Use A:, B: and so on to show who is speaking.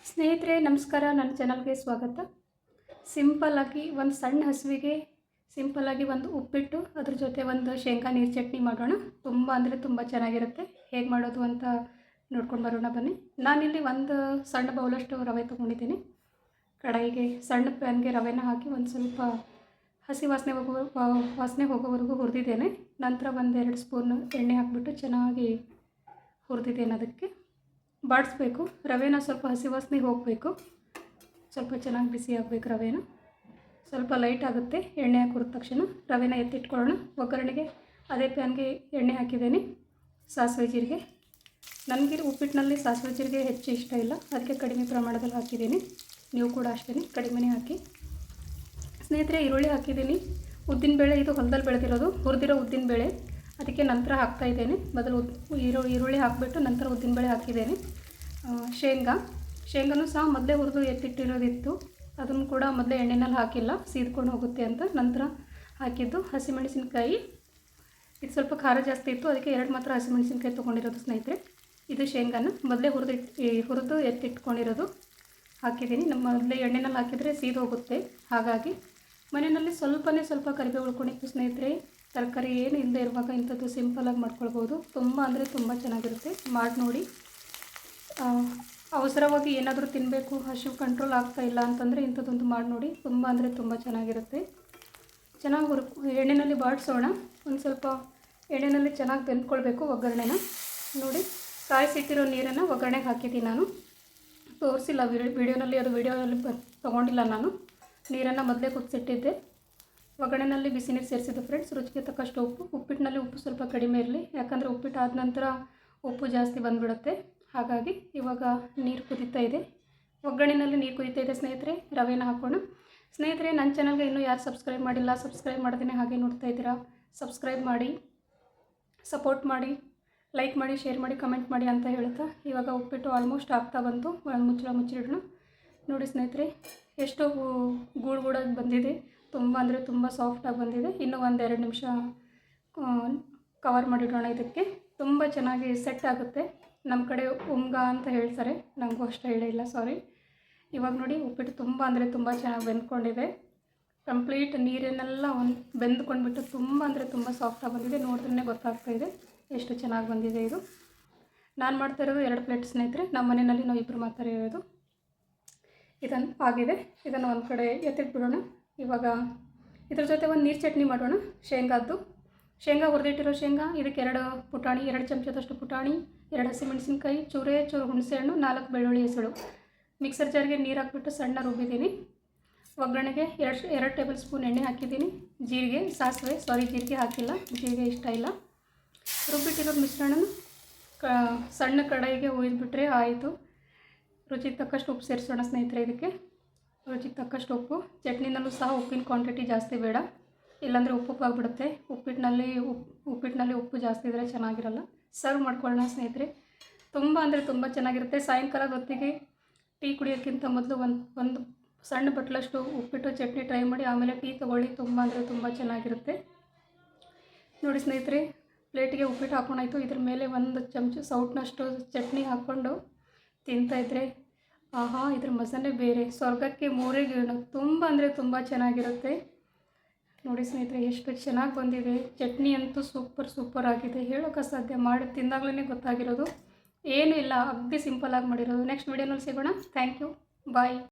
A: ಸ್ನೇಹಿತರೆ ನಮಸ್ಕಾರ, ನನ್ನ ಚಾನಲ್ಗೆ ಸ್ವಾಗತ. ಸಿಂಪಲ್ಲಾಗಿ ಒಂದು ಸಣ್ಣ ಹಸುವಿಗೆ ಸಿಂಪಲ್ಲಾಗಿ ಒಂದು ಉಪ್ಪಿಟ್ಟು, ಅದ್ರ ಜೊತೆ ಒಂದು ಶೇಂಗಾ ನೀರು ಚಟ್ನಿ ಮಾಡೋಣ. ತುಂಬ ಅಂದರೆ ತುಂಬ ಚೆನ್ನಾಗಿರುತ್ತೆ. ಹೇಗೆ ಮಾಡೋದು ಅಂತ ನೋಡ್ಕೊಂಡು ಬರೋಣ ಬನ್ನಿ. ನಾನಿಲ್ಲಿ ಒಂದು ಸಣ್ಣ ಬೌಲಷ್ಟು ರವೆ ತೊಗೊಂಡಿದ್ದೀನಿ. ಕಡಾಯಿಗೆ ಸಣ್ಣ ಪ್ಯಾನ್ಗೆ ರವೆನ ಹಾಕಿ ಒಂದು ಸ್ವಲ್ಪ ಹಸಿ ವಾಸನೆ ಹೋಗೋವರೆಗೂ ಹುರಿದಿದ್ದೇನೆ. ನಂತರ ಒಂದೆರಡು ಸ್ಪೂನ್ ಎಣ್ಣೆ ಹಾಕಿಬಿಟ್ಟು ಚೆನ್ನಾಗಿ ಹುರಿದಿದ್ದೇನೆ. ಅದಕ್ಕೆ ಬಾಡಿಸ್ಬೇಕು. ರವೆನ ಸ್ವಲ್ಪ ಹಸಿ ವಾಸನೆ ಹೋಗಬೇಕು. ಸ್ವಲ್ಪ ಚೆನ್ನಾಗಿ ಬಿಸಿ ಆಗಬೇಕು. ರವೆನ ಸ್ವಲ್ಪ ಲೈಟ್ ಆಗುತ್ತೆ. ಎಣ್ಣೆ ಹಾಕಿ ಹುರಿದ ತಕ್ಷಣ ರವೆನ ಎತ್ತಿಟ್ಕೊಳ್ಳೋಣ. ಒಗ್ಗರಣೆಗೆ ಅದೇ ಪ್ಯಾನ್ಗೆ ಎಣ್ಣೆ ಹಾಕಿದ್ದೇನೆ. ಸಾಸಿವೆ ಜೀರಿಗೆ, ನನಗೆ ಉಪ್ಪಿಟ್ಟಿನಲ್ಲಿ ಸಾಸಿವೆ ಜೀರಿಗೆ ಹೆಚ್ಚು ಇಷ್ಟ ಇಲ್ಲ, ಅದಕ್ಕೆ ಕಡಿಮೆ ಪ್ರಮಾಣದಲ್ಲಿ ಹಾಕಿದ್ದೀನಿ. ನೀವು ಕೂಡ ಅಷ್ಟೇ ಕಡಿಮೆನೇ ಹಾಕಿ. ಸ್ನೇಹಿತರೆ, ಈರುಳ್ಳಿ ಹಾಕಿದ್ದೀನಿ. ಉದ್ದಿನಬೇಳೆ, ಇದು ಹೊಲದಲ್ಲಿ ಬೆಳೆದಿರೋದು ಹುರಿದಿರೋ ಉದ್ದಿನಬೇಳೆ, ಅದಕ್ಕೆ ನಂತರ ಹಾಕ್ತಾಯಿದ್ದೇನೆ. ಮೊದಲು ಈರುಳ್ಳಿ ಹಾಕಿಬಿಟ್ಟು ನಂತರ ಉದ್ದಿನಬೇಳೆ ಹಾಕಿದ್ದೇನೆ. ಶೇಂಗಾನೂ ಸಹ ಮೊದಲೇ ಹುರಿದು ಎತ್ತಿಟ್ಟಿರೋದಿತ್ತು, ಅದನ್ನು ಕೂಡ ಮೊದಲೇ ಎಣ್ಣೆನಲ್ಲಿ ಹಾಕಿಲ್ಲ, ಸೀದ್ಕೊಂಡು ಹೋಗುತ್ತೆ ಅಂತ ನಂತರ ಹಾಕಿದ್ದು. ಹಸಿಮೆಣಸಿನ್ಕಾಯಿ, ಇದು ಸ್ವಲ್ಪ ಖಾರ ಜಾಸ್ತಿ ಇತ್ತು, ಅದಕ್ಕೆ 2 ಮಾತ್ರ ಹಸಿಮೆಣಸಿನ್ಕಾಯಿ ತೊಗೊಂಡಿರೋದು ಸ್ನೇಹಿತರೆ. ಇದು ಶೇಂಗಾನ ಮೊದಲೇ ಹುರಿದು ಎತ್ತಿಟ್ಕೊಂಡಿರೋದು ಹಾಕಿದ್ದೀನಿ. ನಮ್ಮ ಮೊದಲೇ ಎಣ್ಣೆನಲ್ಲಿ ಹಾಕಿದರೆ ಸೀದು ಹೋಗುತ್ತೆ. ಹಾಗಾಗಿ ಮನೆಯಲ್ಲಿ ಸ್ವಲ್ಪ ಕರಿಬೇವು ಉಳ್ಕೊಂಡಿತ್ತು ಸ್ನೇಹಿತರೆ. ತರಕಾರಿ ಏನು ಇಲ್ಲದೆ ಇರುವಾಗ ಇಂಥದ್ದು ಸಿಂಪಲಾಗಿ ಮಾಡ್ಕೊಳ್ಬೋದು. ತುಂಬ ಅಂದರೆ ತುಂಬ ಚೆನ್ನಾಗಿರುತ್ತೆ. ಮಾಡಿ ನೋಡಿ. ಅವಸರವಾಗಿ ಏನಾದರೂ ತಿನ್ನಬೇಕು, ಹಸಿವು ಕಂಟ್ರೋಲ್ ಆಗ್ತಾ ಇಲ್ಲ ಅಂತಂದರೆ ಇಂಥದ್ದೊಂದು ಮಾಡಿ ನೋಡಿ. ತುಂಬ ಅಂದರೆ ತುಂಬ ಚೆನ್ನಾಗಿರುತ್ತೆ. ಚೆನ್ನಾಗಿ ಎಣ್ಣೆಯಲ್ಲಿ ಬಾಡಿಸೋಣ. ಒಂದು ಸ್ವಲ್ಪ ಎಣ್ಣೆಯಲ್ಲಿ ಚೆನ್ನಾಗಿ ಬೆಂದ್ಕೊಳ್ಬೇಕು ಒಗ್ಗರಣೆನ. ನೋಡಿ, ಕಾಯಿಸಿಟ್ಟಿರೋ ನೀರನ್ನು ಒಗ್ಗರಣೆಗೆ ಹಾಕಿದ್ದೀನಿ. ನಾನು ತೋರಿಸಿಲ್ಲ ವಿಡಿಯೋನಲ್ಲಿ ತೊಗೊಂಡಿಲ್ಲ. ನಾನು ನೀರನ್ನು ಮೊದಲೇ ಕುದಿಸಿಟ್ಟಿದ್ದೆ. ಒಗ್ಗರಣೆಯಲ್ಲಿ ಬಿಸಿ ನೀರು ಸೇರಿಸಿದ್ದು ಫ್ರೆಂಡ್ಸ್. ರುಚಿಗೆ ತಕ್ಕಷ್ಟು ಉಪ್ಪು. ಉಪ್ಪಿಟ್ಟಿನಲ್ಲಿ ಉಪ್ಪು ಸ್ವಲ್ಪ ಕಡಿಮೆ ಇರಲಿ, ಯಾಕಂದರೆ ಉಪ್ಪಿಟ್ಟು ಆದ ನಂತರ ಉಪ್ಪು ಜಾಸ್ತಿ ಬಂದುಬಿಡುತ್ತೆ. ಹಾಗಾಗಿ ಇವಾಗ ನೀರು ಕುದೀತಾ ಇದೆ. ಒಗ್ಗರಣೆಯಲ್ಲಿ ನೀರು ಕುದೀತಾ ಇದೆ ಸ್ನೇಹಿತರೆ. ರವೆನ ಹಾಕೋಣ. ಸ್ನೇಹಿತರೆ, ನನ್ನ ಚಾನಲ್ಗೆ ಇನ್ನೂ ಯಾರು ಸಬ್ಸ್ಕ್ರೈಬ್ ಮಾಡಿಲ್ಲ, ಸಬ್ಸ್ಕ್ರೈಬ್ ಮಾಡ್ದೇ ಹಾಗೆ ನೋಡ್ತಾ ಇದ್ದೀರಾ, ಸಬ್ಸ್ಕ್ರೈಬ್ ಮಾಡಿ, ಸಪೋರ್ಟ್ ಮಾಡಿ, ಲೈಕ್ ಮಾಡಿ, ಶೇರ್ ಮಾಡಿ, ಕಮೆಂಟ್ ಮಾಡಿ ಅಂತ ಹೇಳ್ತಾ ಇವಾಗ ಉಪ್ಪಿಟ್ಟು ಆಲ್ಮೋಸ್ಟ್ ಆಗ್ತಾ ಬಂತು. ಮುಚ್ಚಿಡೋಣ. ನೋಡಿ ಸ್ನೇಹಿತರೆ, ಎಷ್ಟು ಗೂಡಾಗಿ ಬಂದಿದೆ. ತುಂಬ ಅಂದರೆ ತುಂಬ ಸಾಫ್ಟಾಗಿ ಬಂದಿದೆ. ಇನ್ನೂ 1-2 ನಿಮಿಷ ಕವರ್ ಮಾಡಿಡೋಣ. ಇದಕ್ಕೆ ತುಂಬ ಚೆನ್ನಾಗಿ ಸೆಟ್ ಆಗುತ್ತೆ. ನಮ್ಮ ಕಡೆ ಉಮ್ಗ ಅಂತ ಹೇಳ್ತಾರೆ, ನನಗೂ ಅಷ್ಟು ಹೇಳಿಲ್ಲ, ಸಾರಿ. ಇವಾಗ ನೋಡಿ, ಉಪ್ಪಿಟ್ಟು ತುಂಬ ಅಂದರೆ ತುಂಬ ಚೆನ್ನಾಗಿ ಬೆಂದ್ಕೊಂಡಿದೆ. ಕಂಪ್ಲೀಟ್ ನೀರನ್ನೆಲ್ಲ ಬೆಂದ್ಕೊಂಡ್ಬಿಟ್ಟು ತುಂಬ ಅಂದರೆ ತುಂಬ ಸಾಫ್ಟಾಗಿ ಬಂದಿದೆ. ನೋಡಿದ್ರೇ ಗೊತ್ತಾಗ್ತಾ ಇದೆ ಎಷ್ಟು ಚೆನ್ನಾಗಿ ಬಂದಿದೆ ಇದು. ನಾನು ಮಾಡ್ತಾ ಇರೋದು 2 ಪ್ಲೇಟ್ ಸ್ನೇಹಿತರೆ. ನಮ್ಮ ಮನೆಯಲ್ಲಿ ನಾವು 2 ಮಾತ್ರ ಇರೋದು. ಇದನ್ನು ಆಗಿದೆ. ಇದನ್ನು ಒಂದು ಕಡೆ ಎತ್ತಿಟ್ಬಿಡೋಣ. ಇವಾಗ ಇದ್ರ ಜೊತೆ ಒಂದು ನೀರು ಚಟ್ನಿ ಮಾಡೋಣ. ಶೇಂಗಾ ಹುರಿದಿಟ್ಟಿರೋ ಶೇಂಗಾ, ಇದಕ್ಕೆ 2 ಪುಟಾಣಿ, 2 ಚಮಚದಷ್ಟು ಪುಟಾಣಿ, 2 ಹಸಿಮೆಣಸಿನ್ಕಾಯಿ, ಚೂರು ಹುಣಸೆಹಣ್ಣು, 4 ಬೆಳ್ಳುಳ್ಳಿ ಹೆಸಳು ಮಿಕ್ಸರ್ ಜಾರ್ಗೆ ನೀರು ಹಾಕಿಬಿಟ್ಟು ಸಣ್ಣ ರುಬ್ಬಿದ್ದೀನಿ. ಒಗ್ಗರಣೆಗೆ 2 ಟೇಬಲ್ ಸ್ಪೂನ್ ಎಣ್ಣೆ ಹಾಕಿದ್ದೀನಿ. ಜೀರಿಗೆ ಹಾಕಿಲ್ಲ, ಜೀರಿಗೆ ಇಷ್ಟ ಇಲ್ಲ. ರುಬ್ಬಿಟ್ಟಿರೋ ಮಿಶ್ರಣನ ಸಣ್ಣ ಕಡಾಯಿಗೆ ಹುಯ್ದುಬಿಟ್ರೆ ಆಯಿತು. ರುಚಿಗೆ ತಕ್ಕಷ್ಟು ಉಪ್ಪು ಸೇರಿಸೋಣ ಸ್ನೇಹಿತರೆ. ಇದಕ್ಕೆ ರುಚಿಗೆ ತಕ್ಕಷ್ಟು ಉಪ್ಪು. ಚಟ್ನಿನಲ್ಲೂ ಸಹ ಉಪ್ಪಿನ ಕ್ವಾಂಟಿಟಿ ಜಾಸ್ತಿ ಬೇಡ, ಇಲ್ಲಾಂದರೆ ಉಪ್ಪಾಗ್ಬಿಡುತ್ತೆ. ಉಪ್ಪಿಟ್ಟಿನಲ್ಲಿ ಉಪ್ಪು ಜಾಸ್ತಿ ಇದ್ದರೆ ಚೆನ್ನಾಗಿರಲ್ಲ. ಸರ್ವ್ ಮಾಡ್ಕೊಳ್ಳೋಣ ಸ್ನೇಹಿತರೆ. ತುಂಬ ಅಂದರೆ ತುಂಬ ಚೆನ್ನಾಗಿರುತ್ತೆ. ಸಾಯಂಕಾಲದ ಹೊತ್ತಿಗೆ ಟೀ ಕುಡಿಯೋಕ್ಕಿಂತ ಮೊದಲು ಒಂದು ಸಣ್ಣ ಬಟ್ಲಷ್ಟು ಉಪ್ಪಿಟ್ಟು ಚಟ್ನಿ ಟ್ರೈ ಮಾಡಿ, ಆಮೇಲೆ ಟೀ ತೊಗೊಳ್ಳಿ. ತುಂಬ ಅಂದರೆ ತುಂಬ ಚೆನ್ನಾಗಿರುತ್ತೆ. ನೋಡಿ ಸ್ನೇಹಿತರೆ, ಪ್ಲೇಟಿಗೆ ಉಪ್ಪಿಟ್ಟು ಹಾಕೊಂಡಾಯಿತು. ಇದ್ರ ಮೇಲೆ 1 ಚಮಚ ಸೌಟ್ನಷ್ಟು ಚಟ್ನಿ ಹಾಕ್ಕೊಂಡು ತಿಂತಾಯಿದ್ರೆ ಆಹಾ, ಇದ್ರ ಮಸಾಲೆ ಬೇರೆ, ಸ್ವರ್ಗಕ್ಕೆ 3 ಗೇಣು. ತುಂಬ ಅಂದರೆ ತುಂಬ ಚೆನ್ನಾಗಿರುತ್ತೆ. ನೋಡಿ ಸ್ನೇಹಿತರೆ, ಎಷ್ಟು ಚೆನ್ನಾಗಿ ಬಂದಿದೆ. ಚಟ್ನಿ ಅಂತೂ ಸೂಪರ್ ಆಗಿದೆ. ಹೇಳೋಕೆ ಸಾಧ್ಯ, ಮಾಡಿ ತಿಂದಾಗಲೇ ಗೊತ್ತಾಗಿರೋದು. ಏನೂ ಇಲ್ಲ, ಅಗ್ದಿ ಸಿಂಪಲಾಗಿ ಮಾಡಿರೋದು. ನೆಕ್ಸ್ಟ್ ವಿಡಿಯೋನಲ್ಲಿ ಸಿಗೋಣ. Thank you, bye.